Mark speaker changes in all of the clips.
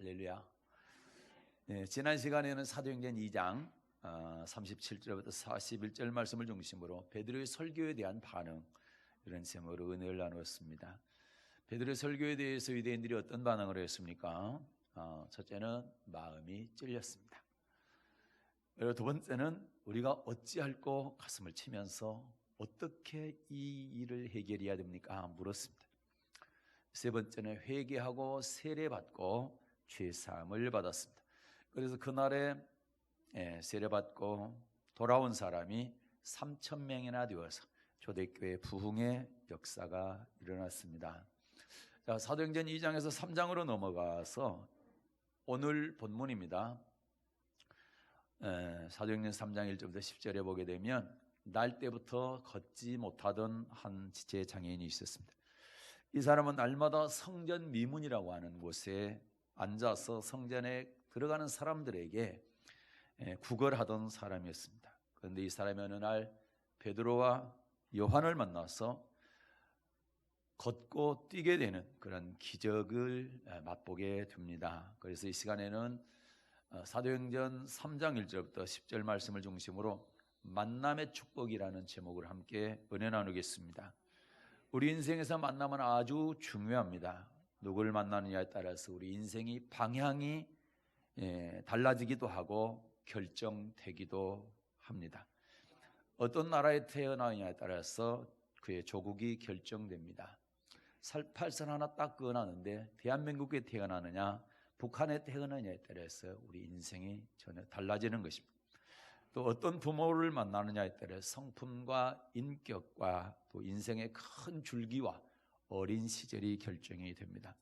Speaker 1: 할렐루야. 네, 지난 시간에는 사도행전 2장 37절부터 41절 말씀을 중심으로 베드로의 설교에 대한 반응, 이런 제목으로 은혜를 나누었습니다. 베드로의 설교에 대해서 유대인들이 어떤 반응을 했습니까? 첫째는 마음이 찔렸습니다. 그리고 두 번째는 우리가 어찌할꼬 가슴을 치면서 어떻게 이 일을 해결해야 됩니까? 물었습니다. 세 번째는 회개하고 세례받고 죄사함을 받았습니다. 그래서 그날에 세례받고 돌아온 사람이 3,000명이나 되어서 초대교회 부흥의 역사가 일어났습니다. 자, 사도행전 2장에서 3장으로 넘어가서 오늘 본문입니다. 사도행전 3장 1절부터 10절에 보게 되면 날 때부터 걷지 못하던 한 지체 장애인이 있었습니다. 이 사람은 날마다 성전 미문이라고 하는 곳에 앉아서 성전에 들어가는 사람들에게 구걸하던 사람이었습니다. 그런데 이 사람이 어느 날 베드로와 요한을 만나서 걷고 뛰게 되는 그런 기적을 맛보게 됩니다. 그래서 이 시간에는 사도행전 3장 1절부터 10절 말씀을 중심으로 만남의 축복이라는 제목을 함께 은혜 나누겠습니다. 우리 인생에서 만남은 아주 중요합니다. 누구를 만나느냐에 따라서 우리 인생이 방향이 달라지기도 하고 결정되기도 합니다. 어떤 나라에 태어나느냐에 따라서 그의 조국이 결정됩니다. 38선 하나 딱 그어놨는데 대한민국에 태어나느냐 북한에 태어나느냐에 따라서 우리 인생이 전혀 달라지는 것입니다. 또 어떤 부모를 만나느냐에 따라 성품과 인격과 또 인생의 큰 줄기와 어린 시절이 결정이 됩니다.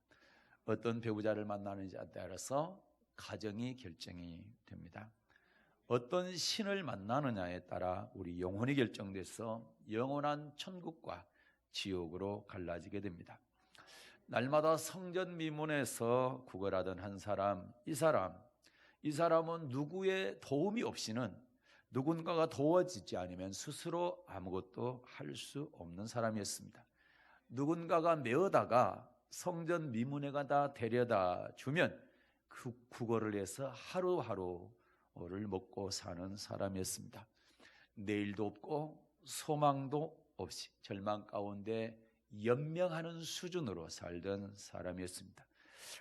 Speaker 1: 어떤 배우자를 만나느냐에 따라서 가정이 결정이 됩니다. 어떤 신을 만나느냐에 따라 우리 영혼이 결정돼서 영원한 천국과 지옥으로 갈라지게 됩니다. 날마다 성전 미문에서 구걸하던 한 사람, 이 사람은 누구의 도움이 없이는 누군가가 도와주지 않으면 스스로 아무것도 할 수 없는 사람이었습니다. 누군가가 메어다가 성전 미문에다 데려다 주면 그 구걸을 해서 하루하루를 먹고 사는 사람이었습니다. 내일도 없고 소망도 없이 절망 가운데 연명하는 수준으로 살던 사람이었습니다.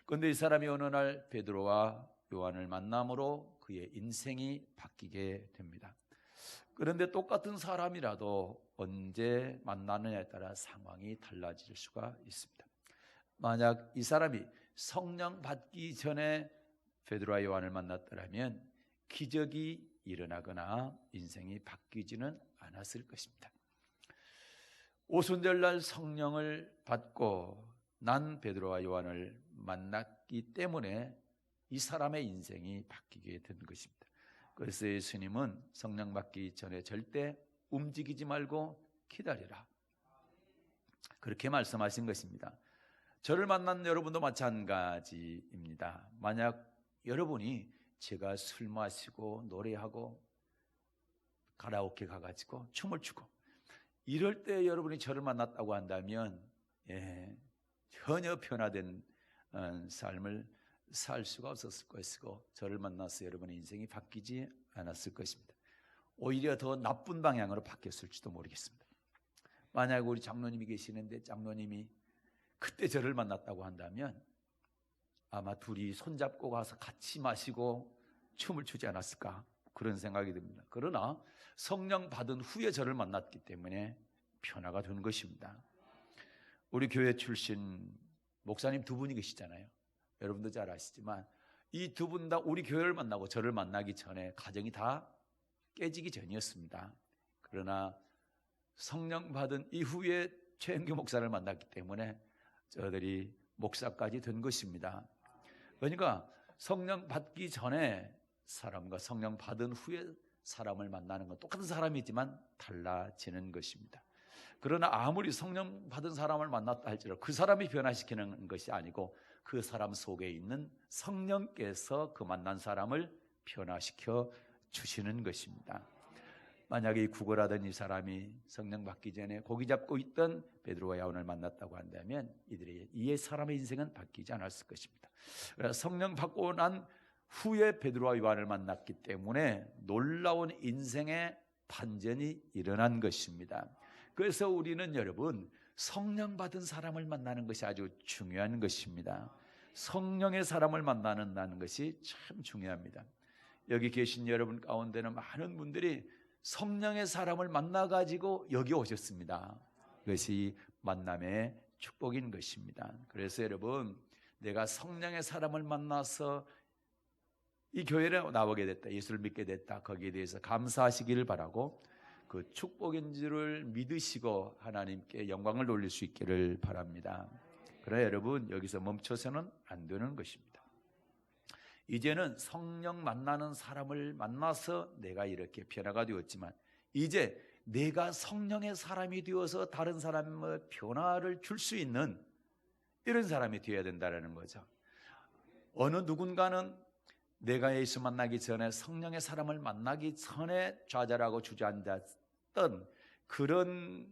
Speaker 1: 그런데 이 사람이 어느 날 베드로와 요한을 만남으로 그의 인생이 바뀌게 됩니다. 그런데 똑같은 사람이라도 언제 만나느냐에 따라 상황이 달라질 수가 있습니다. 만약 이 사람이 성령 받기 전에 베드로와 요한을 만났더라면 기적이 일어나거나 인생이 바뀌지는 않았을 것입니다. 오순절날 성령을 받고 난 베드로와 요한을 만났기 때문에 이 사람의 인생이 바뀌게 된 것입니다. 그래서 예수님은 성령 받기 전에 절대 움직이지 말고 기다리라, 그렇게 말씀하신 것입니다. 저를 만난 여러분도 마찬가지입니다. 만약 여러분이 제가 술 마시고 노래하고 가라오케 가가지고 춤을 추고 이럴 때 여러분이 저를 만났다고 한다면 전혀 변화된 삶을 살 수가 없었을 것이고 저를 만나서 여러분의 인생이 바뀌지 않았을 것입니다. 오히려 더 나쁜 방향으로 바뀌었을지도 모르겠습니다. 만약 우리 장로님이 계시는데 장로님이 그때 저를 만났다고 한다면 아마 둘이 손잡고 가서 같이 마시고 춤을 추지 않았을까, 그런 생각이 듭니다. 그러나 성령 받은 후에 저를 만났기 때문에 변화가 된 것입니다. 우리 교회 출신 목사님 두 분이 계시잖아요. 여러분도 잘 아시지만 이 두 분 다 우리 교회를 만나고 저를 만나기 전에 가정이 다 깨지기 전이었습니다. 그러나 성령 받은 이후에 최영규 목사를 만났기 때문에 저들이 목사까지 된 것입니다. 그러니까 성령 받기 전에 사람과 성령 받은 후에 사람을 만나는 건 똑같은 사람이지만 달라지는 것입니다. 그러나 아무리 성령 받은 사람을 만났다 할지라도 그 사람이 변화시키는 것이 아니고 그 사람 속에 있는 성령께서 그 만난 사람을 변화시켜 주시는 것입니다. 만약에 구걸하던 이 사람이 성령 받기 전에 고기 잡고 있던 베드로와 요한을 만났다고 한다면 이 사람의 인생은 바뀌지 않았을 것입니다. 성령 받고 난 후에 베드로와 요한을 만났기 때문에 놀라운 인생의 반전이 일어난 것입니다. 그래서 우리는 여러분 성령 받은 사람을 만나는 것이 아주 중요한 것입니다. 성령의 사람을 만나는 것이 참 중요합니다. 여기 계신 여러분 가운데는 많은 분들이 성령의 사람을 만나가지고 여기 오셨습니다. 그것이 만남의 축복인 것입니다. 그래서 여러분, 내가 성령의 사람을 만나서 이 교회에 나오게 됐다, 예수를 믿게 됐다, 거기에 대해서 감사하시기를 바라고 그 축복인 줄을 믿으시고 하나님께 영광을 돌릴 수 있기를 바랍니다. 그러나 여러분, 여기서 멈춰서는 안 되는 것입니다. 이제는 성령 만나는 사람을 만나서 내가 이렇게 변화가 되었지만 이제 내가 성령의 사람이 되어서 다른 사람의 변화를 줄 수 있는 이런 사람이 되어야 된다는 거죠. 어느 누군가는 내가 예수 만나기 전에 성령의 사람을 만나기 전에 좌절하고 주저앉았던 그런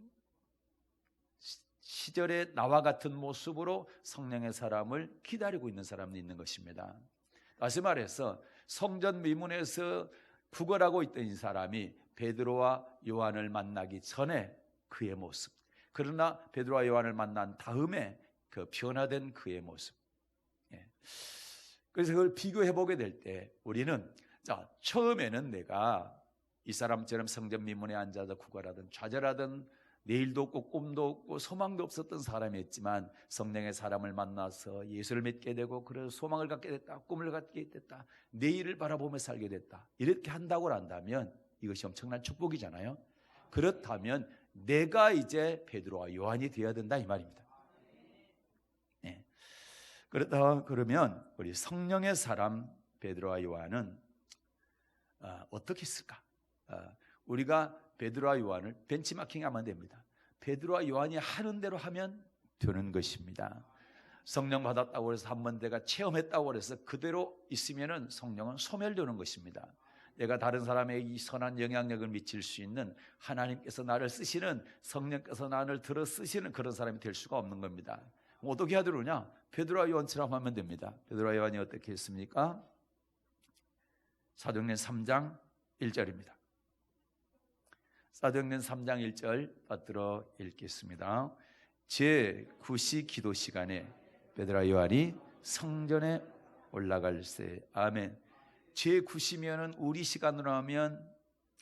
Speaker 1: 시절에 나와 같은 모습으로 성령의 사람을 기다리고 있는 사람이 있는 것입니다. 다시 말해서 성전 미문에서 구걸하고 있던 이 사람이 베드로와 요한을 만나기 전에 그의 모습, 그러나 베드로와 요한을 만난 다음에 그 변화된 그의 모습, 그래서 그걸 비교해 보게 될 때 우리는 처음에는 내가 이 사람처럼 성전 미문에 앉아서 구걸하던 좌절하던 내일도 없고 꿈도 없고 소망도 없었던 사람이었지만 성령의 사람을 만나서 예수를 믿게 되고 그래서 소망을 갖게 됐다, 꿈을 갖게 됐다, 내일을 바라보며 살게 됐다, 이렇게 한다고 한다면 이것이 엄청난 축복이잖아요. 그렇다면 내가 이제 베드로와 요한이 되어야 된다 이 말입니다. 그렇다 그러면 우리 성령의 사람 베드로와 요한은 어떻게 했을까? 우리가 베드로와 요한을 벤치마킹하면 됩니다. 베드로와 요한이 하는 대로 하면 되는 것입니다. 성령 받았다고 해서 한번 내가 체험했다고 해서 그대로 있으면 성령은 소멸되는 것입니다. 내가 다른 사람에게 이 선한 영향력을 미칠 수 있는 하나님께서 나를 쓰시는, 성령께서 나를 들어 쓰시는 그런 사람이 될 수가 없는 겁니다. 어떻게 해야 되느냐? 베드로와 요한처럼 하면 됩니다. 베드로와 요한이 어떻게 했습니까? 사도행전 3장 1절입니다. 사도행전 3장 1절 받들어 읽겠습니다. 제9시 기도 시간에 베드로와 요한이 성전에 올라갈새. 아멘. 제9시면은 우리 시간으로 하면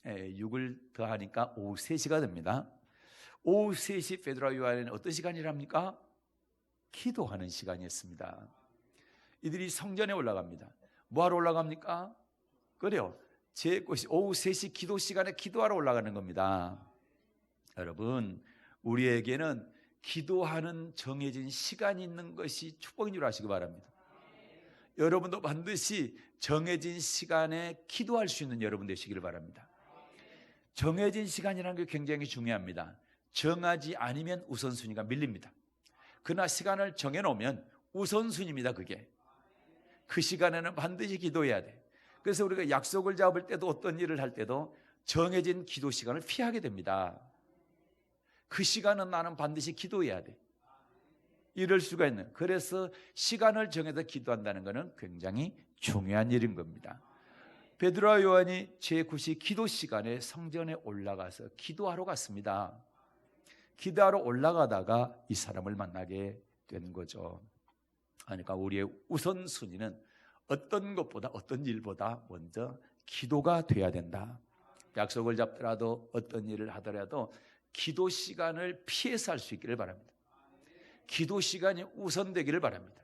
Speaker 1: 6을 더하니까 오후 3시가 됩니다. 오후 3시 베드로와 요한은 어떤 시간이랍니까? 기도하는 시간이었습니다. 이들이 성전에 올라갑니다. 뭐하러 올라갑니까? 그래요, 오후 3시 기도 시간에 기도하러 올라가는 겁니다. 여러분, 우리에게는 기도하는 정해진 시간이 있는 것이 축복인 줄 아시기 바랍니다. 여러분도 반드시 정해진 시간에 기도할 수 있는 여러분 되시기를 바랍니다. 정해진 시간이라는 게 굉장히 중요합니다. 정하지 않으면 우선순위가 밀립니다. 그러나 시간을 정해놓으면 우선순위입니다. 그게 그 시간에는 반드시 기도해야 돼. 그래서 우리가 약속을 잡을 때도 어떤 일을 할 때도 정해진 기도 시간을 피하게 됩니다. 그 시간은 나는 반드시 기도해야 돼. 이럴 수가 있는. 그래서 시간을 정해서 기도한다는 것은 굉장히 중요한 일인 겁니다. 베드로와 요한이 제9시 기도 시간에 성전에 올라가서 기도하러 갔습니다. 기도하러 올라가다가 이 사람을 만나게 된 거죠. 그러니까 우리의 우선순위는 어떤 것보다, 어떤 일보다 먼저 기도가 돼야 된다. 약속을 잡더라도 어떤 일을 하더라도 기도 시간을 피해서 할 수 있기를 바랍니다. 기도 시간이 우선되기를 바랍니다.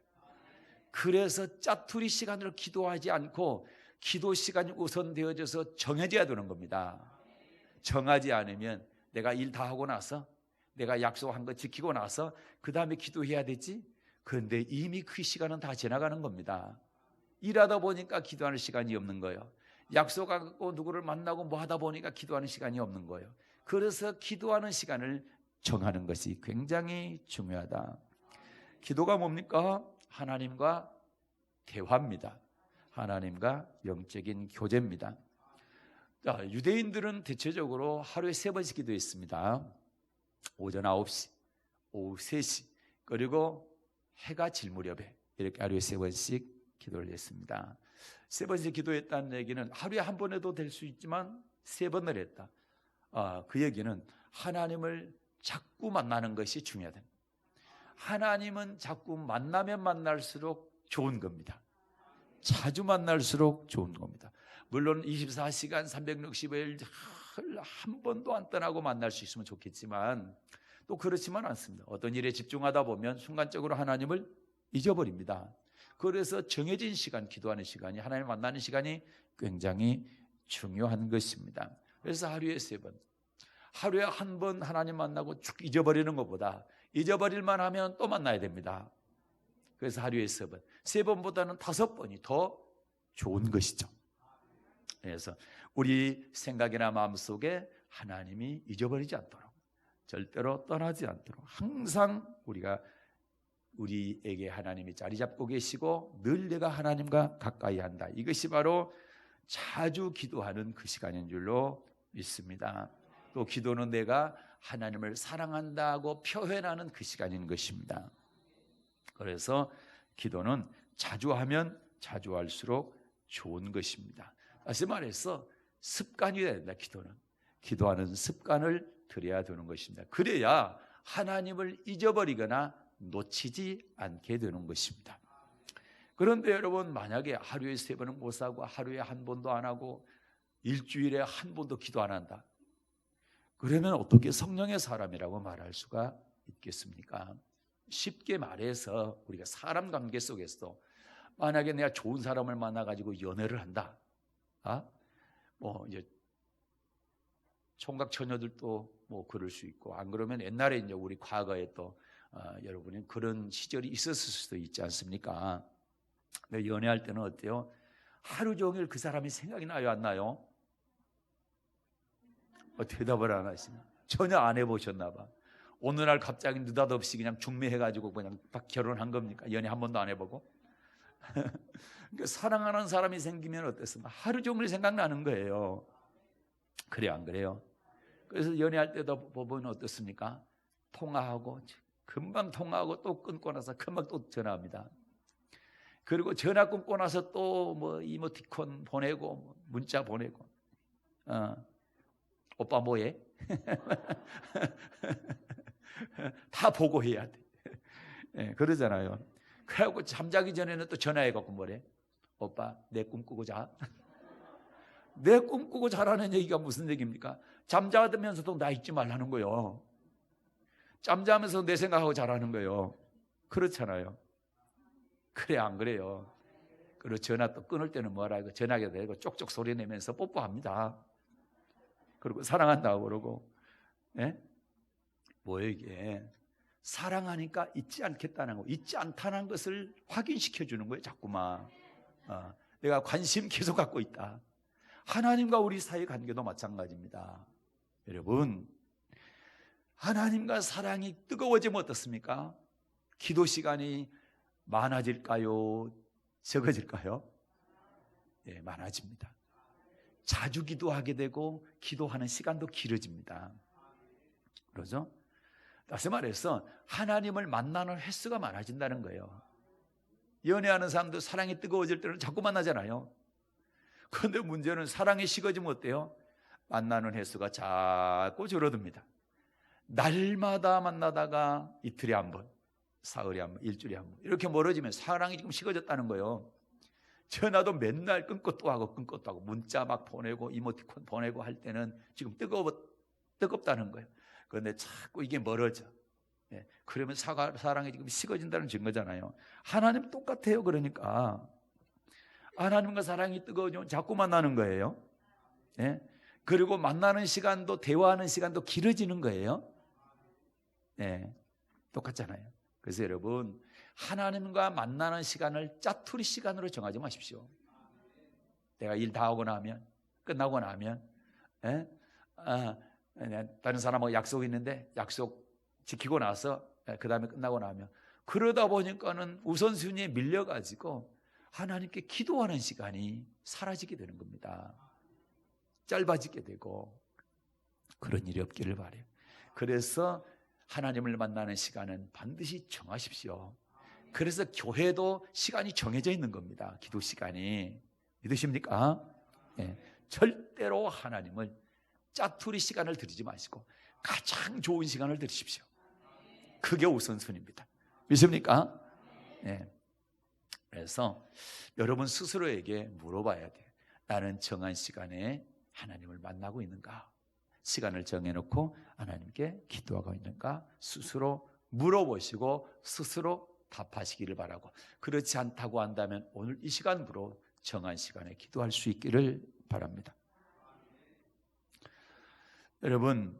Speaker 1: 그래서 짜투리 시간으로 기도하지 않고 기도 시간이 우선되어져서 정해져야 되는 겁니다. 정하지 않으면 내가 일 다 하고 나서, 내가 약속한 거 지키고 나서 그 다음에 기도해야 되지? 그런데 이미 그 시간은 다 지나가는 겁니다. 일하다 보니까 기도하는 시간이 없는 거예요. 약속하고 누구를 만나고 뭐 하다 보니까 기도하는 시간이 없는 거예요. 그래서 기도하는 시간을 정하는 것이 굉장히 중요하다. 기도가 뭡니까? 하나님과 대화입니다. 하나님과 영적인 교제입니다. 자, 유대인들은 대체적으로 하루에 3번씩 기도했습니다. 오전 9시, 오후 3시, 그리고 해가 질 무렵에 이렇게 하루에 3번씩 기도를 했습니다. 3번씩 기도했다는 얘기는 하루에 한 번 해도 될 수 있지만 3번을 했다. 그 얘기는 하나님을 자꾸 만나는 것이 중요하다. 하나님은 자꾸 만나면 만날수록 좋은 겁니다. 자주 만날수록 좋은 겁니다. 물론 24시간 365일 한 번도 안 떠나고 만날 수 있으면 좋겠지만 또 그렇지만 않습니다. 어떤 일에 집중하다 보면 순간적으로 하나님을 잊어버립니다. 그래서 정해진 시간, 기도하는 시간이, 하나님 만나는 시간이 굉장히 중요한 것입니다. 그래서 하루에 3번, 하루에 한 번 하나님 만나고 쭉 잊어버리는 것보다 잊어버릴만 하면 또 만나야 됩니다. 그래서 하루에 3번, 3번보다는 5번이 더 좋은 것이죠. 그래서 우리 생각이나 마음속에 하나님이 잊어버리지 않도록, 절대로 떠나지 않도록 항상 우리에게 하나님이 자리 잡고 계시고 늘 내가 하나님과 가까이 한다. 이것이 바로 자주 기도하는 그 시간인 줄로 믿습니다. 또 기도는 내가 하나님을 사랑한다고 표현하는 그 시간인 것입니다. 그래서 기도는 자주 하면 자주 할수록 좋은 것입니다. 다시 말해서 습관이 돼야 된다. 기도하는 습관을 들여야 되는 것입니다. 그래야 하나님을 잊어버리거나 놓치지 않게 되는 것입니다. 그런데 여러분, 만약에 하루에 3번은 못 하고 하루에 한 번도 안 하고 일주일에 한 번도 기도 안 한다, 그러면 어떻게 성령의 사람이라고 말할 수가 있겠습니까? 쉽게 말해서 우리가 사람 관계 속에서 만약에 내가 좋은 사람을 만나가지고 연애를 한다, 이제 총각 처녀들도 뭐 그럴 수 있고, 안 그러면 옛날에 이제 우리 과거에 또 여러분이 그런 시절이 있었을 수도 있지 않습니까? 연애할 때는 어때요? 하루 종일 그 사람이 생각이 나요, 안 나요? 대답을 안 하시나? 전혀 안 해보셨나 봐. 어느 날 갑자기 느닷없이 그냥 중매해가지고 그냥 딱 결혼한 겁니까? 연애 한 번도 안 해보고? 그러니까 사랑하는 사람이 생기면 어땠습니까? 하루 종일 생각나는 거예요. 그래요, 안 그래요? 그래서 연애할 때도 보면 어떻습니까? 통화하고 금방 통화하고 또 끊고 나서 금방 또 전화합니다. 그리고 전화 끊고 나서 또 뭐 이모티콘 보내고 문자 보내고, 오빠 뭐해? 다 보고 해야 돼. 네, 그러잖아요. 그래갖고 잠자기 전에는 또 전화해갖고 뭐래? 오빠 내 꿈 꾸고 자. 내 꿈 꾸고 자라는 얘기가 무슨 얘기입니까? 잠자면서도 나 잊지 말라는 거예요. 잠자면서 내 생각하고 자라는 거예요. 그렇잖아요. 그래, 안 그래요? 그리고 전화 또 끊을 때는 뭐라 이거 전화기도 되고 쪽쪽 소리 내면서 뽀뽀합니다. 그리고 사랑한다고 그러고, 예? 뭐예요 이게? 사랑하니까 잊지 않겠다는 거, 잊지 않다는 것을 확인시켜 주는 거예요. 자꾸만 내가 관심 계속 갖고 있다. 하나님과 우리 사이 관계도 마찬가지입니다. 여러분, 하나님과 사랑이 뜨거워지면 어떻습니까? 기도 시간이 많아질까요? 적어질까요? 예, 많아집니다. 자주 기도하게 되고 기도하는 시간도 길어집니다. 그러죠? 다시 말해서 하나님을 만나는 횟수가 많아진다는 거예요. 연애하는 사람도 사랑이 뜨거워질 때는 자꾸 만나잖아요. 그런데 문제는 사랑이 식어지면 어때요? 만나는 횟수가 자꾸 줄어듭니다. 날마다 만나다가 이틀에 한 번, 사흘에 한 번, 일주일에 한 번 이렇게 멀어지면 사랑이 지금 식어졌다는 거예요. 전화도 맨날 끊고 또 하고 끊고 또 하고 문자 막 보내고 이모티콘 보내고 할 때는 지금 뜨겁다는 거예요. 그런데 자꾸 이게 멀어져. 예, 그러면 사랑이 지금 식어진다는 증거잖아요. 하나님 똑같아요. 그러니까 하나님과 사랑이 뜨거워지면 자꾸 만나는 거예요. 예? 그리고 만나는 시간도, 대화하는 시간도 길어지는 거예요. 예, 똑같잖아요. 그래서 여러분, 하나님과 만나는 시간을 짜투리 시간으로 정하지 마십시오. 내가 일 다 하고 나면, 끝나고 나면, 예? 다른 사람하고 약속이 있는데 약속 지키고 나서 그 다음에 끝나고 나면, 그러다 보니까는 우선순위에 밀려가지고 하나님께 기도하는 시간이 사라지게 되는 겁니다. 짧아지게 되고 그런 일이 없기를 바라요. 그래서 하나님을 만나는 시간은 반드시 정하십시오. 그래서 교회도 시간이 정해져 있는 겁니다. 기도 시간이. 믿으십니까? 네. 절대로 하나님을 짜투리 시간을 드리지 마시고 가장 좋은 시간을 드리십시오. 그게 우선순위입니다. 믿습니까? 네. 그래서 여러분 스스로에게 물어봐야 돼요. 나는 정한 시간에 하나님을 만나고 있는가? 시간을 정해놓고 하나님께 기도하고 있는가? 스스로 물어보시고 스스로 답하시기를 바라고, 그렇지 않다고 한다면 오늘 이 시간부로 정한 시간에 기도할 수 있기를 바랍니다. 여러분,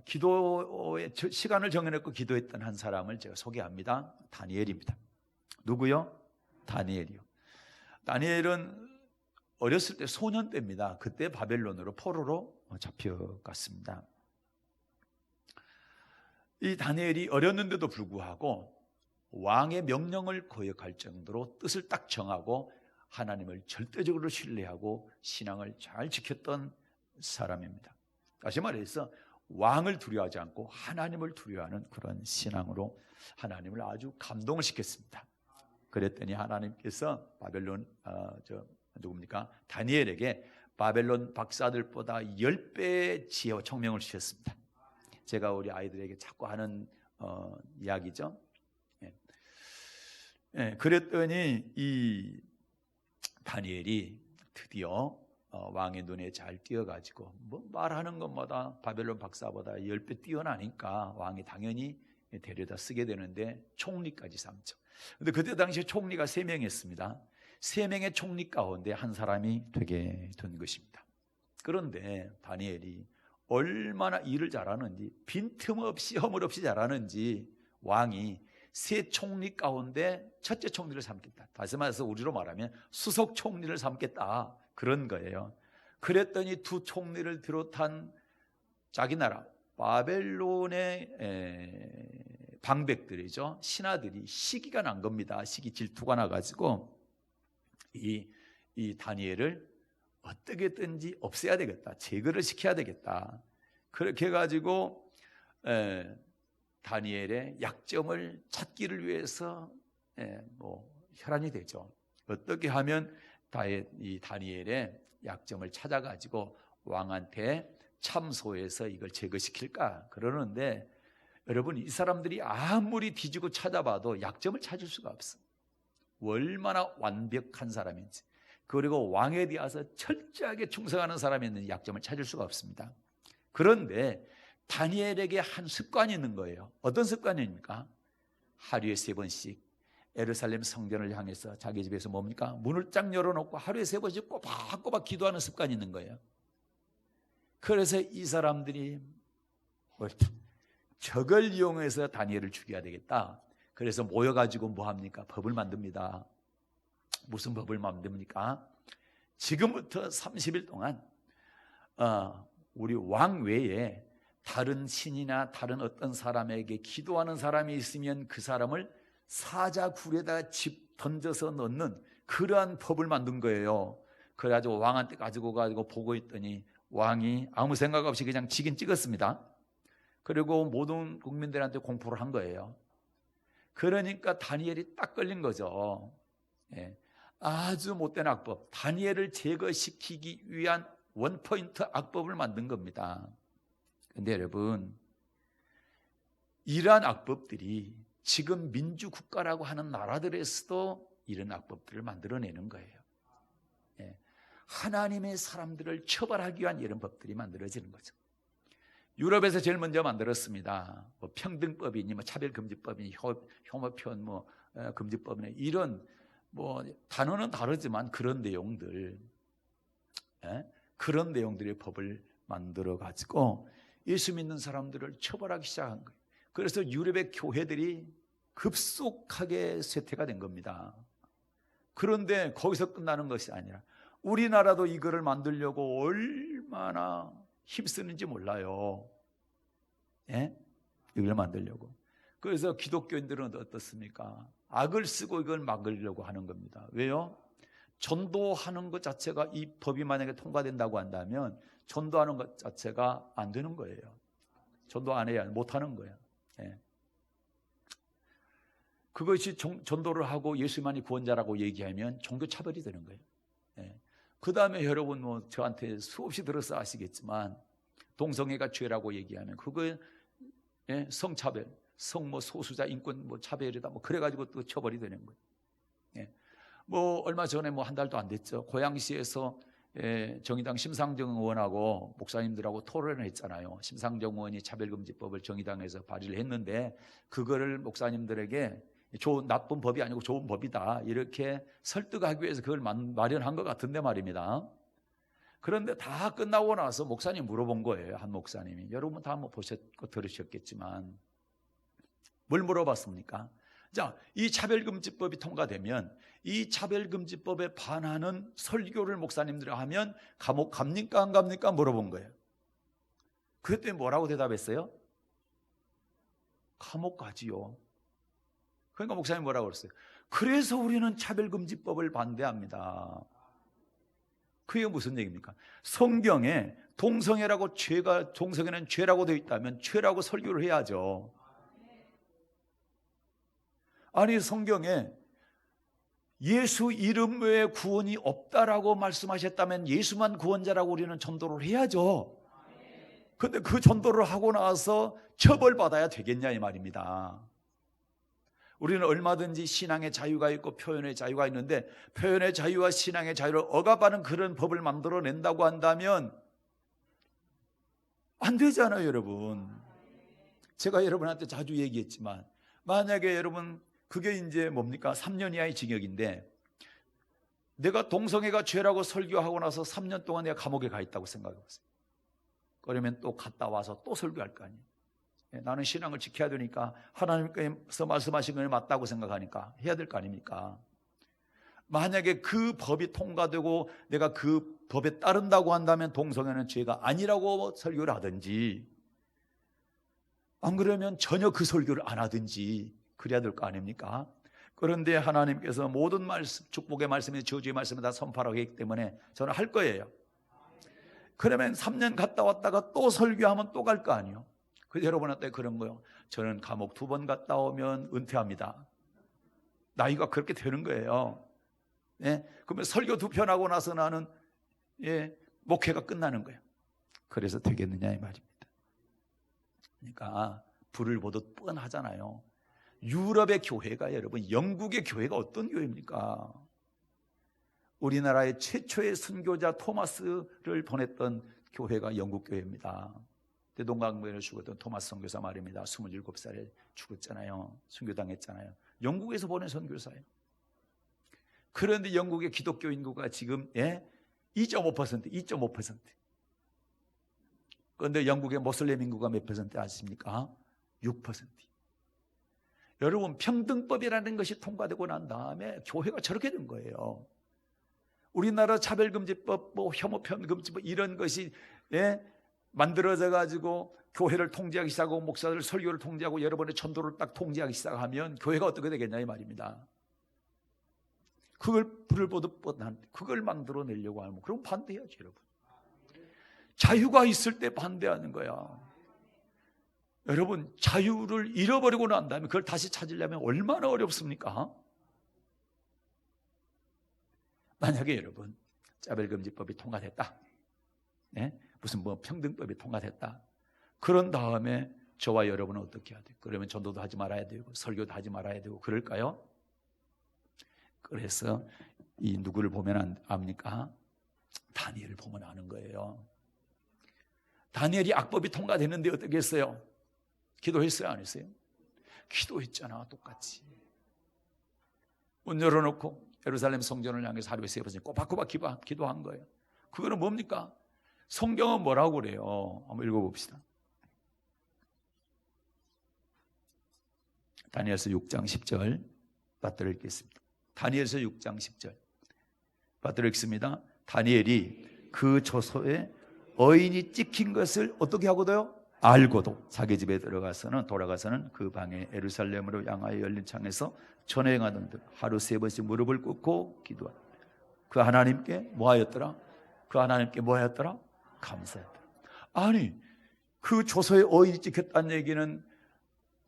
Speaker 1: 기도의 시간을 정해놓고 기도했던 한 사람을 제가 소개합니다. 다니엘입니다. 누구요? 다니엘이요. 다니엘은 어렸을 때 소년 때입니다. 그때 바벨론으로 포로로 잡혀갔습니다. 이 다니엘이 어렸는데도 불구하고 왕의 명령을 거역할 정도로 뜻을 딱 정하고 하나님을 절대적으로 신뢰하고 신앙을 잘 지켰던 사람입니다. 다시 말해서 왕을 두려워하지 않고 하나님을 두려워하는 그런 신앙으로 하나님을 아주 감동을 시켰습니다. 그랬더니 하나님께서 바벨론 누굽니까? 다니엘에게 바벨론 박사들보다 10배의 지혜와 총명을 주셨습니다. 제가 우리 아이들에게 자꾸 하는 이야기죠. 그랬더니 이 다니엘이 드디어 왕의 눈에 잘 띄어가지고 뭐 말하는 것마다 바벨론 박사보다 10배 뛰어나니까 왕이 당연히 데려다 쓰게 되는데 총리까지 삼죠. 그런데 그때 당시에 총리가 3명이었습니다. 3명의 총리 가운데 한 사람이 되게 된 것입니다. 그런데 다니엘이 얼마나 일을 잘하는지, 빈틈없이 허물없이 잘하는지 왕이 3 총리 가운데 첫째 총리를 삼겠다. 다시 말해서 우리로 말하면 수석 총리를 삼겠다, 그런 거예요. 그랬더니 2 총리를 비롯한 자기 나라 바벨론의 방백들이죠, 신하들이 시기가 난 겁니다. 시기 질투가 나가지고 이 다니엘을 어떻게든지 없애야 되겠다, 제거를 시켜야 되겠다. 그렇게 해가지고 다니엘의 약점을 찾기를 위해서 혈안이 되죠. 어떻게 하면 이 다니엘의 약점을 찾아가지고 왕한테 참소해서 이걸 제거시킬까 그러는데, 여러분, 이 사람들이 아무리 뒤지고 찾아봐도 약점을 찾을 수가 없어. 얼마나 완벽한 사람인지, 그리고 왕에 대해서 철저하게 충성하는 사람이었는지 약점을 찾을 수가 없습니다. 그런데 다니엘에게 한 습관이 있는 거예요. 어떤 습관입니까? 하루에 3번씩 예루살렘 성전을 향해서 자기 집에서 뭡니까? 문을 쫙 열어놓고 하루에 3번씩 꼬박꼬박 기도하는 습관이 있는 거예요. 그래서 이 사람들이 저걸 이용해서 다니엘을 죽여야 되겠다. 그래서 모여가지고 뭐 합니까? 법을 만듭니다. 무슨 법을 만듭니까? 지금부터 30일 동안 우리 왕 외에 다른 신이나 다른 어떤 사람에게 기도하는 사람이 있으면 그 사람을 사자굴에다 집 던져서 넣는 그러한 법을 만든 거예요. 그래가지고 왕한테 가지고 보고 있더니 왕이 아무 생각 없이 그냥 찍긴 찍었습니다. 그리고 모든 국민들한테 공포를 한 거예요. 그러니까 다니엘이 딱 걸린 거죠. 아주 못된 악법, 다니엘을 제거시키기 위한 원포인트 악법을 만든 겁니다. 그런데 여러분, 이러한 악법들이 지금 민주국가라고 하는 나라들에서도 이런 악법들을 만들어내는 거예요. 하나님의 사람들을 처벌하기 위한 이런 법들이 만들어지는 거죠. 유럽에서 제일 먼저 만들었습니다. 뭐 평등법이니 뭐 차별금지법이니 혐오표현 금지법이니 이런 단어는 다르지만 그런 내용들, 그런 내용들의 법을 만들어 가지고 예수 믿는 사람들을 처벌하기 시작한 거예요. 그래서 유럽의 교회들이 급속하게 쇠퇴가 된 겁니다. 그런데 거기서 끝나는 것이 아니라 우리나라도 이거를 만들려고 얼마나 힘쓰는지 몰라요. 이걸 만들려고. 그래서 기독교인들은 어떻습니까? 악을 쓰고 이걸 막으려고 하는 겁니다. 왜요? 전도하는 것 자체가, 이 법이 만약에 통과된다고 한다면 전도하는 것 자체가 안 되는 거예요. 전도 안 해야 못하는 거예요. 예. 그것이 전도를 하고 예수만이 구원자라고 얘기하면 종교차별이 되는 거예요. 예. 그 다음에 여러분 뭐 저한테 수없이 들어서 아시겠지만 동성애가 죄라고 얘기하면 그거, 예, 성차별, 성뭐 소수자 인권 뭐 차별이다 뭐 그래가지고 또 처벌이 되는 거예요. 예. 뭐 얼마 전에 뭐 한 달도 안 됐죠. 고양시에서 정의당 심상정 의원하고 목사님들하고 토론을 했잖아요. 심상정 의원이 차별금지법을 정의당에서 발의를 했는데 그거를 목사님들에게 나쁜 법이 아니고 좋은 법이다 이렇게 설득하기 위해서 그걸 마련한 것 같은데 말입니다. 그런데 다 끝나고 나서 목사님 물어본 거예요. 한 목사님이. 여러분 다 한번 보셨고 들으셨겠지만 뭘 물어봤습니까? 자, 이 차별금지법이 통과되면 이 차별금지법에 반하는 설교를 목사님들이 하면 감옥 갑니까 안 갑니까 물어본 거예요. 그때 뭐라고 대답했어요? 감옥 가지요. 그러니까 목사님 뭐라고 그랬어요? 그래서 우리는 차별금지법을 반대합니다. 그게 무슨 얘기입니까? 성경에 동성애라고 동성애는 죄라고 되어 있다면 죄라고 설교를 해야죠. 아니 성경에 예수 이름 외에 구원이 없다라고 말씀하셨다면 예수만 구원자라고 우리는 전도를 해야죠. 그런데 그 전도를 하고 나서 처벌받아야 되겠냐 이 말입니다. 우리는 얼마든지 신앙의 자유가 있고 표현의 자유가 있는데 표현의 자유와 신앙의 자유를 억압하는 그런 법을 만들어낸다고 한다면 안 되잖아요, 여러분. 제가 여러분한테 자주 얘기했지만 만약에 여러분 그게 이제 뭡니까? 3년 이하의 징역인데 내가 동성애가 죄라고 설교하고 나서 3년 동안 내가 감옥에 가 있다고 생각해 보세요. 그러면 또 갔다 와서 또 설교할 거 아니에요. 나는 신앙을 지켜야 되니까 하나님께서 말씀하신 게 맞다고 생각하니까 해야 될 거 아닙니까? 만약에 그 법이 통과되고 내가 그 법에 따른다고 한다면 동성애는 죄가 아니라고 설교를 하든지 안 그러면 전혀 그 설교를 안 하든지 그래야 될 거 아닙니까? 그런데 하나님께서 모든 말씀, 축복의 말씀에 저주의 말씀을 다 선포하라고 했기 때문에 저는 할 거예요. 그러면 3년 갔다 왔다가 또 설교하면 또 갈 거 아니에요. 그래서 여러분한테 그런 거예요. 저는 감옥 2번 갔다 오면 은퇴합니다. 나이가 그렇게 되는 거예요. 예? 그러면 설교 2편 하고 나서 나는 목회가 끝나는 거예요. 그래서 되겠느냐 이 말입니다. 그러니까 불을 보듯 뻔하잖아요. 유럽의 교회가 여러분 영국의 교회가 어떤 교회입니까? 우리나라의 최초의 선교자 토마스를 보냈던 교회가 영국 교회입니다. 대동강변에 죽었던 토마스 선교사 말입니다. 27살에 죽었잖아요. 선교당했잖아요. 영국에서 보낸 선교사예요. 그런데 영국의 기독교 인구가 지금 2.5%. 그런데 영국의 모슬렘 인구가 몇 퍼센트 아십니까? 6%. 여러분 평등법이라는 것이 통과되고 난 다음에 교회가 저렇게 된 거예요. 우리나라 차별금지법, 혐오편금지법 이런 것이 만들어져 가지고 교회를 통제하기 시작하고 목사들 설교를 통제하고 여러분의 전도를 딱 통제하기 시작하면 교회가 어떻게 되겠냐 이 말입니다. 그걸 불을 보듯 뻔한 그걸 만들어내려고 하면 그럼 반대해야죠, 여러분. 자유가 있을 때 반대하는 거야. 여러분 자유를 잃어버리고 난 다음에 그걸 다시 찾으려면 얼마나 어렵습니까? 만약에 여러분 차별금지법이 통과됐다, 무슨 평등법이 통과됐다, 그런 다음에 저와 여러분은 어떻게 해야 돼요? 그러면 전도도 하지 말아야 되고 설교도 하지 말아야 되고 그럴까요? 그래서 이 누구를 보면 압니까? 다니엘을 보면 아는 거예요. 다니엘이 악법이 통과됐는데 어떻게 했어요? 기도했어요? 안 했어요? 기도했잖아. 똑같이 문 열어놓고 예루살렘 성전을 향해서 하루에 3번씩 꼬박꼬박 기도한 거예요. 그거는 뭡니까? 성경은 뭐라고 그래요? 한번 읽어봅시다. 다니엘서 6장 10절 받들어 읽겠습니다. 다니엘서 6장 10절 받들어 읽습니다. 다니엘이 그 조소에 어인이 찍힌 것을 어떻게 하고도요? 알고도 자기 집에 돌아가서는 그 방에 예루살렘으로 향하여 열린 창에서 전행하던 듯 하루 3번씩 무릎을 꿇고 기도한다. 그 하나님께 뭐 하였더라? 그 하나님께 뭐 하였더라? 감사했더라. 아니, 그 조서에 어디 찍혔다는 얘기는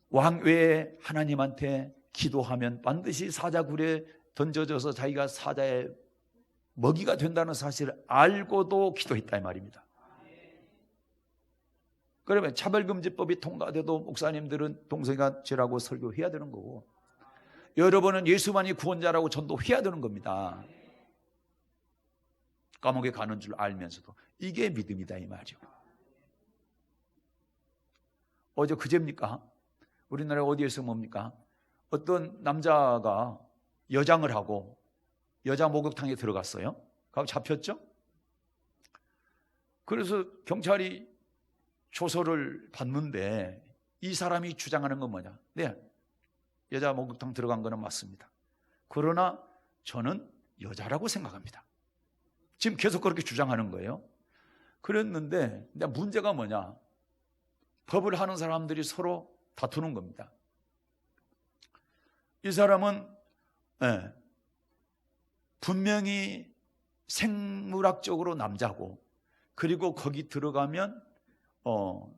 Speaker 1: 왕 외에 하나님한테 기도하면 반드시 사자굴에 던져져서 자기가 사자의 먹이가 된다는 사실을 알고도 기도했다 이 말입니다. 그러면 차별금지법이 통과돼도 목사님들은 동성애가 죄라고 설교해야 되는 거고, 여러분은 예수만이 구원자라고 전도해야 되는 겁니다. 감옥에 가는 줄 알면서도. 이게 믿음이다 이 말이죠. 어제 그제입니까? 우리나라 어디에서 뭡니까? 어떤 남자가 여장을 하고 여자 목욕탕에 들어갔어요. 그럼 잡혔죠? 그래서 경찰이 조서를 받는데 이 사람이 주장하는 건 뭐냐? 네, 여자 목욕탕 들어간 거는 맞습니다. 그러나 저는 여자라고 생각합니다. 지금 계속 그렇게 주장하는 거예요. 그랬는데 문제가 뭐냐? 법을 하는 사람들이 서로 다투는 겁니다. 이 사람은 분명히 생물학적으로 남자고, 그리고 거기 들어가면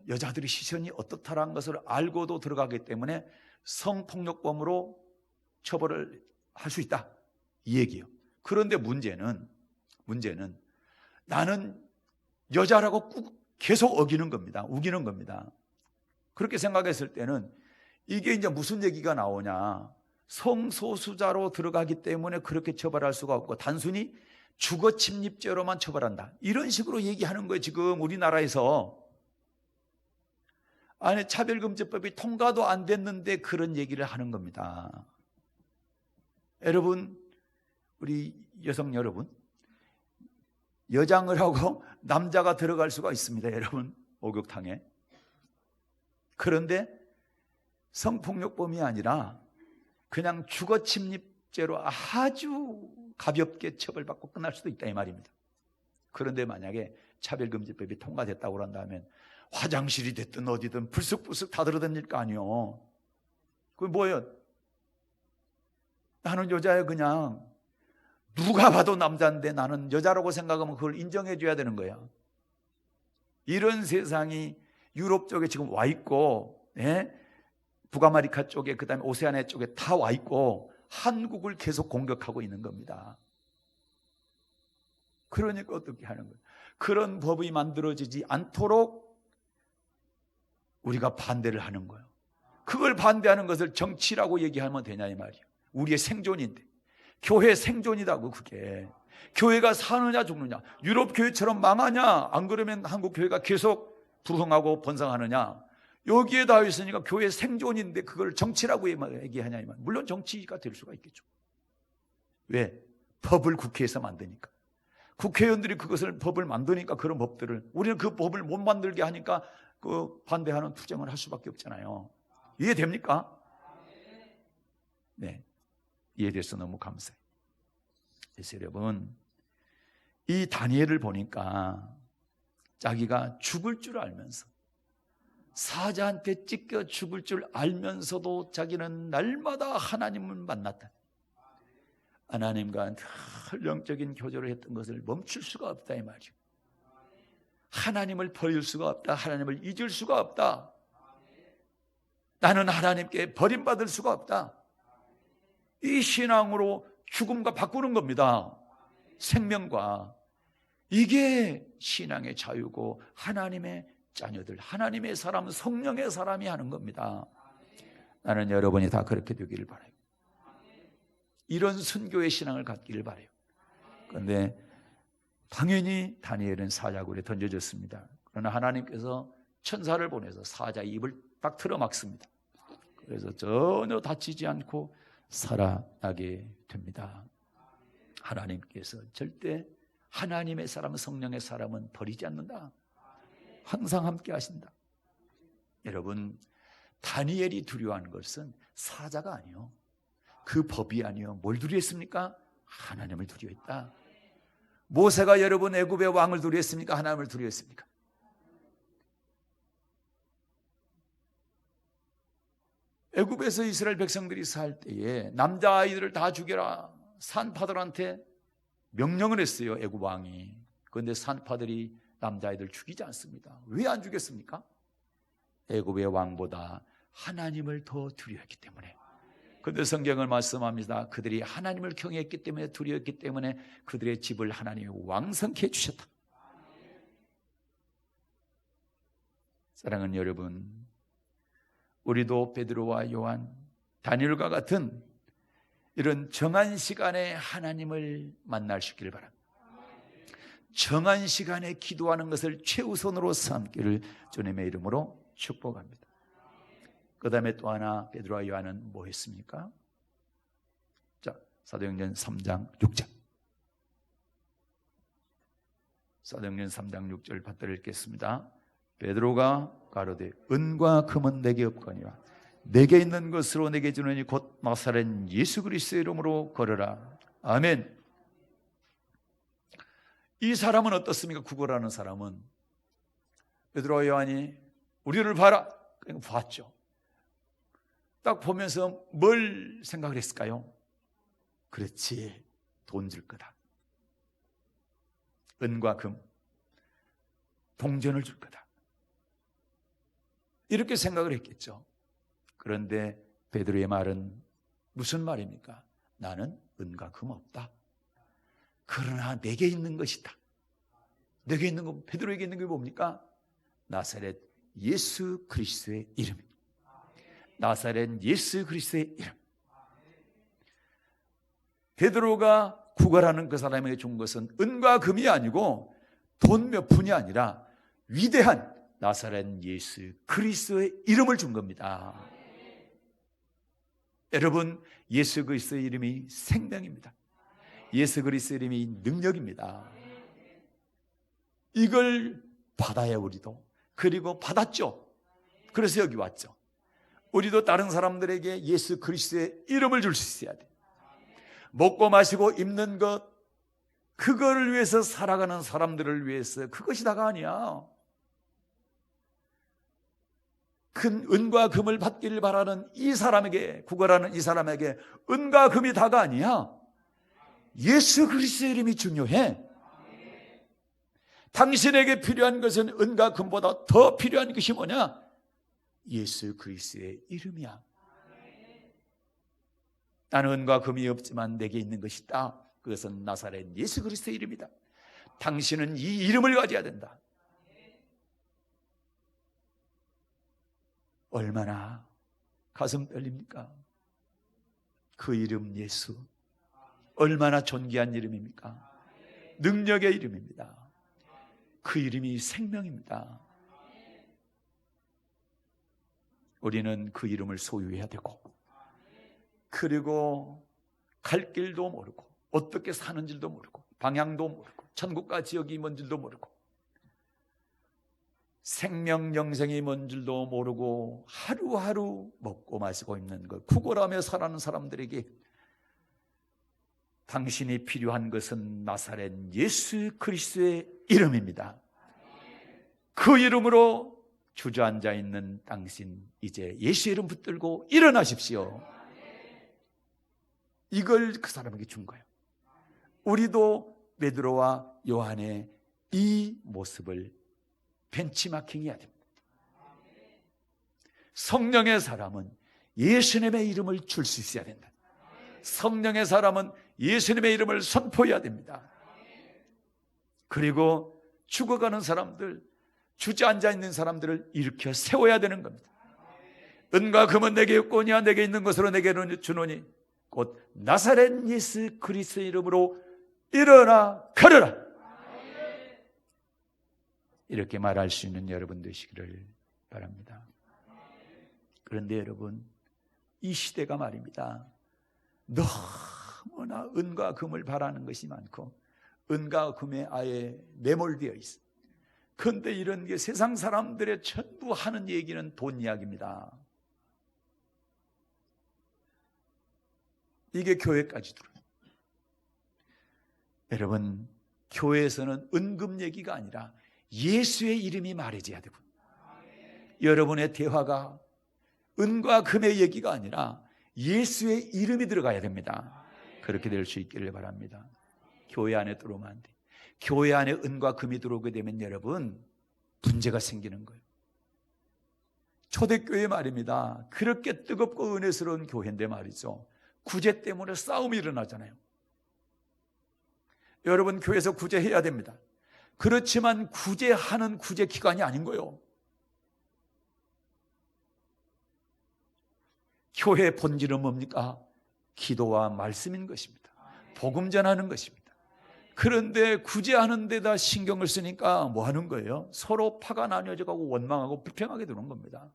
Speaker 1: 여자들의 시선이 어떻다라는 것을 알고도 들어가기 때문에 성폭력범으로 처벌을 할 수 있다 이 얘기예요. 그런데 문제는 나는 여자라고 계속 어기는 겁니다. 우기는 겁니다. 그렇게 생각했을 때는 이게 이제 무슨 얘기가 나오냐? 성소수자로 들어가기 때문에 그렇게 처벌할 수가 없고 단순히 주거 침입죄로만 처벌한다, 이런 식으로 얘기하는 거예요. 지금 우리나라에서. 아니, 차별금지법이 통과도 안 됐는데 그런 얘기를 하는 겁니다. 여러분, 우리 여성 여러분, 여장을 하고 남자가 들어갈 수가 있습니다. 여러분, 목욕탕에. 그런데 성폭력범이 아니라 그냥 주거 침입죄로 아주 가볍게 처벌받고 끝날 수도 있다 이 말입니다. 그런데 만약에 차별금지법이 통과됐다고 한다면 화장실이 됐든 어디든 불쑥불쑥 다 들어다닐 거 아니요. 그게 뭐예요? 나는 여자야, 그냥 누가 봐도 남자인데 나는 여자라고 생각하면 그걸 인정해 줘야 되는 거야. 이런 세상이 유럽 쪽에 지금 와 있고, 북아메리카 쪽에, 그 다음에 오세아니아 쪽에 다 와 있고 한국을 계속 공격하고 있는 겁니다. 그러니까 어떻게 하는 거예요? 그런 법이 만들어지지 않도록 우리가 반대를 하는 거예요. 그걸 반대하는 것을 정치라고 얘기하면 되냐 이 말이에요. 우리의 생존인데, 교회 생존이라고. 그게 교회가 사느냐 죽느냐. 유럽 교회처럼 망하냐, 안 그러면 한국 교회가 계속 부흥하고 번성하느냐. 여기에 다 있으니까 교회 생존인데 그걸 정치라고 얘기하냐 이 말. 물론 정치가 될 수가 있겠죠. 왜? 법을 국회에서 만드니까. 국회의원들이 그것을 법을 만드니까 그런 법들을, 우리는 그 법을 못 만들게 하니까 그 반대하는 투쟁을 할 수밖에 없잖아요. 이해됩니까? 네, 이해돼서 너무 감사해요. 그래서 여러분, 이 다니엘을 보니까 자기가 죽을 줄 알면서, 사자한테 찢겨 죽을 줄 알면서도 자기는 날마다 하나님을 만났다. 하나님과 늘 영적인 교제를 했던 것을 멈출 수가 없다 이 말이죠. 하나님을 버릴 수가 없다. 하나님을 잊을 수가 없다. 나는 하나님께 버림받을 수가 없다. 이 신앙으로 죽음과 바꾸는 겁니다. 생명과. 이게 신앙의 자유고 하나님의 자녀들, 하나님의 사람, 성령의 사람이 하는 겁니다. 나는 여러분이 다 그렇게 되기를 바라요. 이런 순교의 신앙을 갖기를 바라요. 그런데 당연히 다니엘은 사자굴에 던져졌습니다. 그러나 하나님께서 천사를 보내서 사자의 입을 딱 틀어막습니다. 그래서 전혀 다치지 않고 살아나게 됩니다. 하나님께서 절대 하나님의 사람, 성령의 사람은 버리지 않는다. 항상 함께 하신다. 여러분, 다니엘이 두려워하는 것은 사자가 아니요, 그 법이 아니요, 뭘 두려워했습니까? 하나님을 두려워했다. 모세가 여러분 애굽의 왕을 두려워했습니까? 하나님을 두려워했습니까? 애굽에서 이스라엘 백성들이 살 때에 남자아이들을 다 죽여라, 산파들한테 명령을 했어요. 애굽 왕이. 그런데 산파들이 남자아이들 죽이지 않습니다. 왜 안 죽였습니까? 애굽의 왕보다 하나님을 더 두려워했기 때문에. 그런데 성경을 말씀합니다. 그들이 하나님을 경외했기 때문에, 두려웠기 때문에 그들의 집을 하나님이 왕성케 해주셨다. 사랑하는 여러분, 우리도 베드로와 요한, 다니엘과 같은 이런 정한 시간에 하나님을 만날 수 있기를 바랍니다. 정한 시간에 기도하는 것을 최우선으로 삼기를 주님의 이름으로 축복합니다. 그 다음에 또 하나 베드로와 요한은 뭐 했습니까? 자, 사도행전 3장 6절. 사도행전 3장 6절 받들어 읽겠습니다. 베드로가 가로되 은과 금은 내게 없거니와 내게 있는 것으로 내게 주노니 곧 나사렛 예수 그리스도의 이름으로 걸어라. 아멘. 이 사람은 어떻습니까? 구걸하는 사람은 베드로와 요한이 우리를 봐라. 봤죠. 딱 보면서 뭘 생각을 했을까요? 그렇지, 돈 줄 거다. 은과 금, 동전을 줄 거다. 이렇게 생각을 했겠죠. 그런데 베드로의 말은 무슨 말입니까? 나는 은과 금 없다. 그러나 내게 있는 것이다. 내게 있는 것, 베드로에게 있는 게 뭡니까? 나사렛 예수 그리스도의 이름입니다. 나사렛 예수 그리스도의 이름. 베드로가 구걸하는 그 사람에게 준 것은 은과 금이 아니고 돈 몇 푼이 아니라 위대한 나사렛 예수 그리스도의 이름을 준 겁니다. 여러분, 예수 그리스도의 이름이 생명입니다. 예수 그리스도의 이름이 능력입니다. 이걸 받아야 우리도, 그리고 받았죠. 그래서 여기 왔죠. 우리도 다른 사람들에게 예수 그리스도의 이름을 줄 수 있어야 돼. 먹고 마시고 입는 것, 그거를 위해서 살아가는 사람들을 위해서, 그것이 다가 아니야. 큰 은과 금을 받기를 바라는 이 사람에게, 구걸하는 이 사람에게 은과 금이 다가 아니야. 예수 그리스도의 이름이 중요해. 당신에게 필요한 것은 은과 금보다 더 필요한 것이 뭐냐? 예수 그리스도의 이름이야. 나는 은과 금이 없지만 내게 있는 것이 있다. 그것은 나사렛 예수 그리스도의 이름이다. 당신은 이 이름을 가져야 된다. 얼마나 가슴 떨립니까? 그 이름 예수, 얼마나 존귀한 이름입니까? 능력의 이름입니다. 그 이름이 생명입니다. 우리는 그 이름을 소유해야 되고, 그리고 갈 길도 모르고 어떻게 사는 줄도 모르고 방향도 모르고 천국과 지옥이 뭔 줄도 모르고 생명 영생이 뭔 줄도 모르고 하루하루 먹고 마시고 있는 것, 구걸하며 살아가는 사람들에게 당신이 필요한 것은 나사렛 예수 그리스도의 이름입니다. 그 이름으로 주저앉아 있는 당신, 이제 예수 이름 붙들고 일어나십시오. 이걸 그 사람에게 준 거예요. 우리도 베드로와 요한의 이 모습을 벤치마킹해야 됩니다. 성령의 사람은 예수님의 이름을 줄 수 있어야 된다. 성령의 사람은 예수님의 이름을 선포해야 됩니다. 그리고 죽어가는 사람들, 주저앉아 있는 사람들을 일으켜 세워야 되는 겁니다. 은과 금은 내게 없거니와 내게 있는 것으로 내게 주노니 곧 나사렛 예수 그리스도의 이름으로 일어나 걸어라. 이렇게 말할 수 있는 여러분 되시기를 바랍니다. 그런데 여러분, 이 시대가 말입니다, 너무나 은과 금을 바라는 것이 많고 은과 금에 아예 매몰되어 있어. 그런데 이런 게 세상 사람들의 전부 하는 얘기는 돈 이야기입니다. 이게 교회까지 들어요. 여러분, 교회에서는 은금 얘기가 아니라 예수의 이름이 말해져야 되고, 여러분의 대화가 은과 금의 얘기가 아니라 예수의 이름이 들어가야 됩니다. 그렇게 될 수 있기를 바랍니다. 교회 안에 들어오면 안 돼. 교회 안에 은과 금이 들어오게 되면 여러분 문제가 생기는 거예요. 초대교회 말입니다. 그렇게 뜨겁고 은혜스러운 교회인데 말이죠, 구제 때문에 싸움이 일어나잖아요. 여러분 교회에서 구제해야 됩니다. 그렇지만 구제하는 구제 기관이 아닌 거예요. 교회의 본질은 뭡니까? 기도와 말씀인 것입니다. 복음 전하는 것입니다. 그런데 구제하는 데다 신경을 쓰니까 뭐 하는 거예요? 서로 파가 나뉘어져 가고 원망하고 불평하게 되는 겁니다.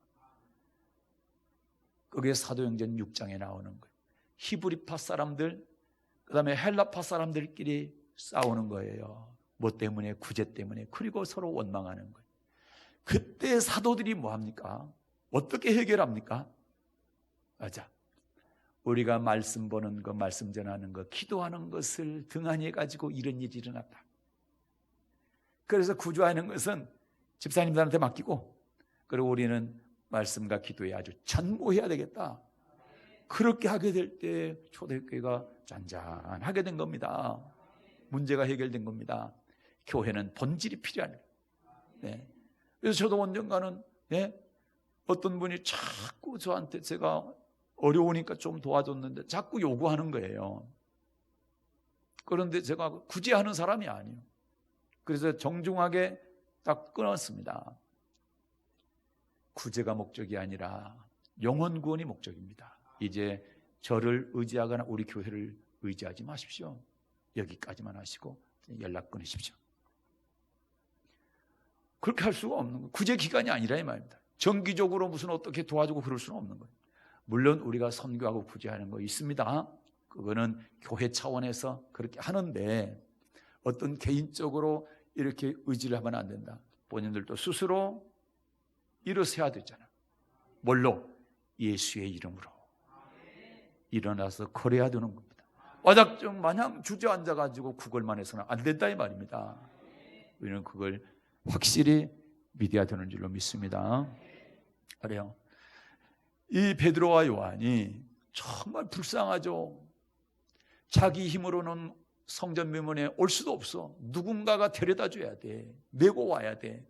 Speaker 1: 그게 사도행전 6장에 나오는 거예요. 히브리파 사람들, 그 다음에 헬라파 사람들끼리 싸우는 거예요. 뭐 때문에? 구제 때문에. 그리고 서로 원망하는 거예요. 그때 사도들이 뭐 합니까? 어떻게 해결합니까? 맞아, 우리가 말씀 보는 거, 말씀 전하는 거, 기도하는 것을 등한히 해가지고 이런 일이 일어났다. 그래서 구조하는 것은 집사님들한테 맡기고, 그리고 우리는 말씀과 기도에 아주 전무해야 되겠다. 그렇게 하게 될 때 초대교회가 잔잔하게 된 겁니다. 문제가 해결된 겁니다. 교회는 본질이 필요한 거예요. 네. 그래서 저도 언젠가는 어떤 분이 자꾸 저한테, 제가 어려우니까 좀 도와줬는데 자꾸 요구하는 거예요. 그런데 제가 구제하는 사람이 아니에요. 그래서 정중하게 딱 끊었습니다. 구제가 목적이 아니라 영혼 구원이 목적입니다. 이제 저를 의지하거나 우리 교회를 의지하지 마십시오. 여기까지만 하시고 연락 끊으십시오. 그렇게 할 수가 없는 거예요. 구제 기간이 아니라 이 말입니다. 정기적으로 무슨 어떻게 도와주고 그럴 수는 없는 거예요. 물론 우리가 선교하고 구제하는 거 있습니다. 그거는 교회 차원에서 그렇게 하는데 어떤 개인적으로 이렇게 의지를 하면 안 된다. 본인들도 스스로 일어서야 되잖아. 뭘로? 예수의 이름으로 일어나서 걸어야 되는 겁니다. 와작정 마냥 주저앉아가지고 구걸만 해서는 안 된다 이 말입니다. 우리는 그걸 확실히 믿어야 되는 줄로 믿습니다. 그래요. 이 베드로와 요한이 정말 불쌍하죠. 자기 힘으로는 성전 미문에 올 수도 없어. 누군가가 데려다 줘야 돼. 메고 와야 돼.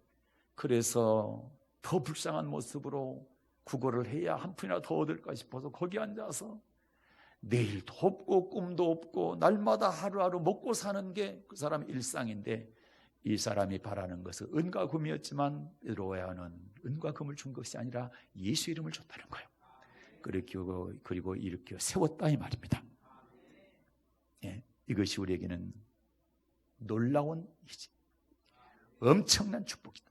Speaker 1: 그래서 더 불쌍한 모습으로 구걸을 해야 한 푼이나 더 얻을까 싶어서 거기 앉아서 내일도 없고 꿈도 없고 날마다 하루하루 먹고 사는 게 그 사람의 일상인데, 이 사람이 바라는 것은 은과 금이었지만 베드로와 요한은 은과 금을 준 것이 아니라 예수 이름을 줬다는 거예요. 그리고 일으켜 세웠다 이 말입니다. 예, 이것이 우리에게는 놀라운 일이지, 엄청난 축복이다.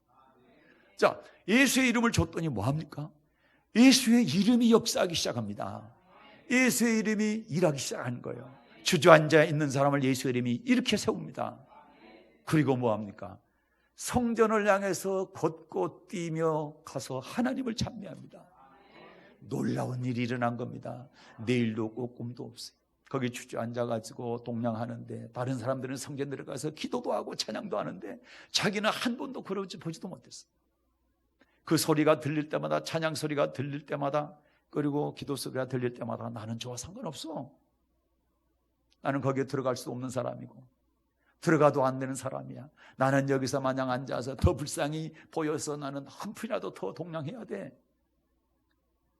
Speaker 1: 자, 예수의 이름을 줬더니 뭐합니까? 예수의 이름이 역사하기 시작합니다. 예수의 이름이 일하기 시작하는 거예요. 주저앉아 있는 사람을 예수의 이름이 일으켜 세웁니다. 그리고 뭐합니까? 성전을 향해서 걷고 뛰며 가서 하나님을 찬미합니다. 놀라운 일이 일어난 겁니다. 내일도 없고 꿈도 없어요. 거기 주저앉아가지고 동냥하는데 다른 사람들은 성전 들어가서 기도도 하고 찬양도 하는데 자기는 한 번도 그러지 보지도 못했어요. 그 소리가 들릴 때마다, 찬양 소리가 들릴 때마다, 그리고 기도 소리가 들릴 때마다 나는 저와 상관없어. 나는 거기에 들어갈 수 없는 사람이고 들어가도 안 되는 사람이야. 나는 여기서 마냥 앉아서 더 불쌍히 보여서 나는 한 푼이라도 더 동냥해야 돼.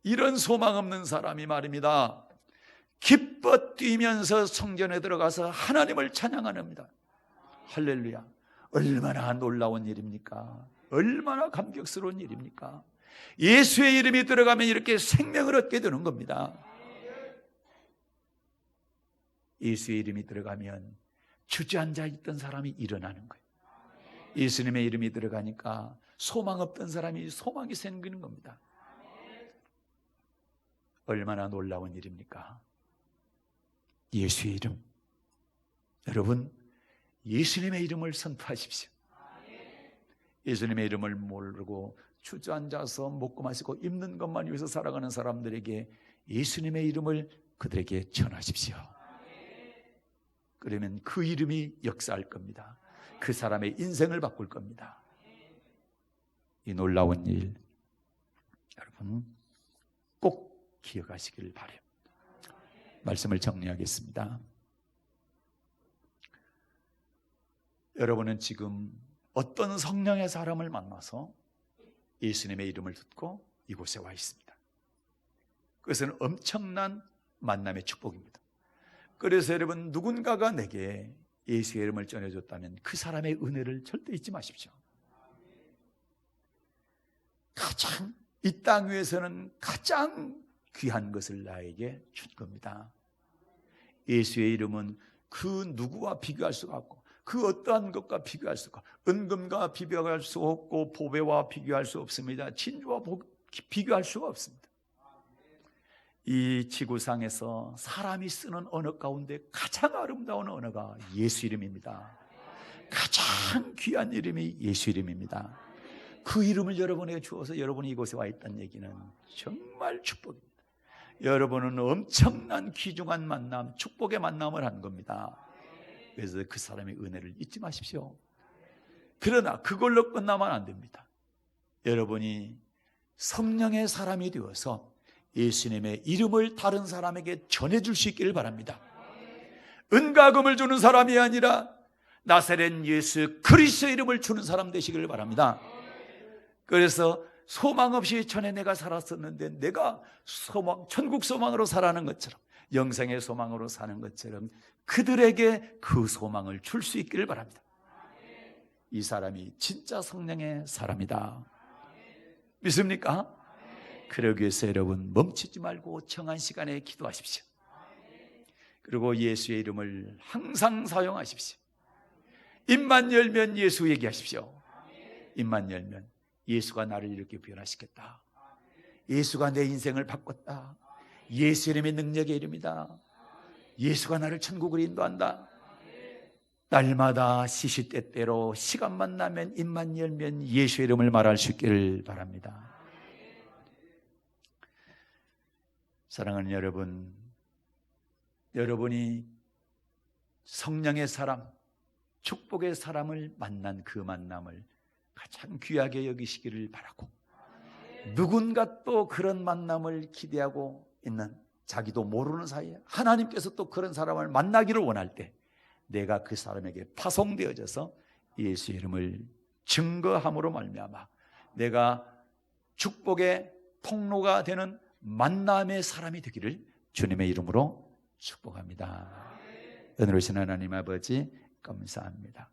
Speaker 1: 이런 소망 없는 사람이 말입니다, 기뻐 뛰면서 성전에 들어가서 하나님을 찬양합니다. 할렐루야. 얼마나 놀라운 일입니까? 얼마나 감격스러운 일입니까? 예수의 이름이 들어가면 이렇게 생명을 얻게 되는 겁니다. 예수의 이름이 들어가면 주저앉아 있던 사람이 일어나는 거예요. 예수님의 이름이 들어가니까 소망 없던 사람이 소망이 생기는 겁니다. 얼마나 놀라운 일입니까? 예수의 이름. 여러분, 예수님의 이름을 선포하십시오. 예수님의 이름을 모르고 주저앉아서 먹고 마시고 입는 것만 위해서 살아가는 사람들에게 예수님의 이름을 그들에게 전하십시오. 그러면 그 이름이 역사할 겁니다. 그 사람의 인생을 바꿀 겁니다. 이 놀라운 일 여러분 꼭 기억하시길 바라요. 말씀을 정리하겠습니다. 여러분은 지금 어떤 성령의 사람을 만나서 예수님의 이름을 듣고 이곳에 와 있습니다. 그것은 엄청난 만남의 축복입니다. 그래서 여러분, 누군가가 내게 예수의 이름을 전해줬다면 그 사람의 은혜를 절대 잊지 마십시오. 가장 이 땅 위에서는 가장 귀한 것을 나에게 준 겁니다. 예수의 이름은 그 누구와 비교할 수가 없고, 그 어떠한 것과 비교할 수가 없고, 은금과 비교할 수 없고, 보배와 비교할 수 없습니다. 진주와 비교할 수가 없습니다. 이 지구상에서 사람이 쓰는 언어 가운데 가장 아름다운 언어가 예수 이름입니다. 가장 귀한 이름이 예수 이름입니다. 그 이름을 여러분에게 주어서 여러분이 이곳에 와 있다는 얘기는 정말 축복입니다. 여러분은 엄청난 귀중한 만남, 축복의 만남을 한 겁니다. 그래서 그 사람의 은혜를 잊지 마십시오. 그러나 그걸로 끝나면 안 됩니다. 여러분이 성령의 사람이 되어서 예수님의 이름을 다른 사람에게 전해줄 수 있기를 바랍니다. 은과 금을 주는 사람이 아니라 나사렛 예수 그리스도의 이름을 주는 사람 되시기를 바랍니다. 그래서 소망 없이 전에 내가 살았었는데 내가 천국 소망으로 살아가는 것처럼, 영생의 소망으로 사는 것처럼 그들에게 그 소망을 줄 수 있기를 바랍니다. 이 사람이 진짜 성령의 사람이다. 믿습니까? 그러기 위해서 여러분 멈추지 말고 정한 시간에 기도하십시오. 그리고 예수의 이름을 항상 사용하십시오. 입만 열면 예수 얘기하십시오. 입만 열면 예수가 나를 이렇게 변화시켰다. 예수가 내 인생을 바꿨다. 예수 이름이 능력의 이름이다. 예수가 나를 천국으로 인도한다. 날마다 시시때때로 시간만 나면 입만 열면 예수 이름을 말할 수 있기를 바랍니다. 사랑하는 여러분, 여러분이 성령의 사람, 축복의 사람을 만난 그 만남을 가장 귀하게 여기시기를 바라고, 누군가 또 그런 만남을 기대하고 있는, 자기도 모르는 사이에 하나님께서 또 그런 사람을 만나기를 원할 때 내가 그 사람에게 파송되어져서 예수 이름을 증거함으로 말미암아 내가 축복의 통로가 되는 만남의 사람이 되기를 주님의 이름으로 축복합니다. 은혜로우신 하나님 아버지 감사합니다.